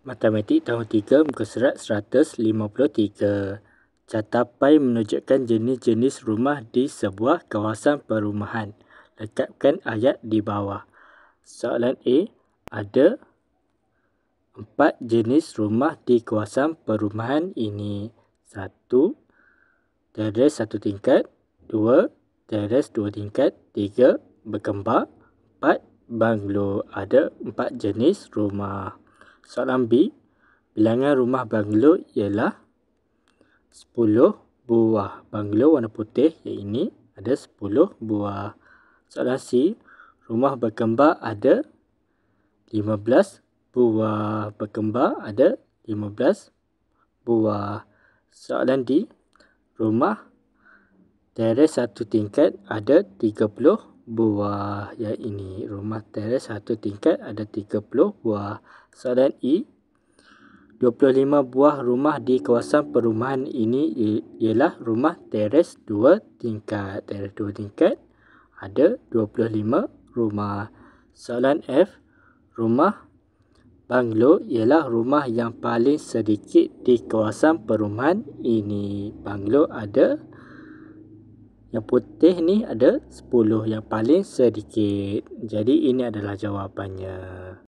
Matematik tahun 3 muka surat 153. Catapai menunjukkan jenis-jenis rumah di sebuah kawasan perumahan. Lekatkan ayat di bawah. Soalan A. Ada 4 jenis rumah di kawasan perumahan ini. 1. Teres 1 tingkat. 2. Teres 2 tingkat. 3. Berkembar. 4. Banglo. Ada 4 jenis rumah. Soalan B. Bilangan rumah banglo ialah 10 buah. Banglo warna putih yang ini ada 10 buah. Soalan C. Rumah berkembar ada 15 buah. Berkembar ada 15 buah. Soalan D. Rumah teres 1 tingkat ada 30 buah. Yang ini rumah teres 1 tingkat ada 30 buah. Soalan E. 25 buah rumah di kawasan perumahan ini ialah rumah teres 2 tingkat. Teres 2 tingkat ada 25 rumah. Soalan F. Rumah banglo ialah rumah yang paling sedikit di kawasan perumahan ini. Banglo ada yang putih ni ada 10 yang paling sedikit. Jadi ini adalah jawapannya.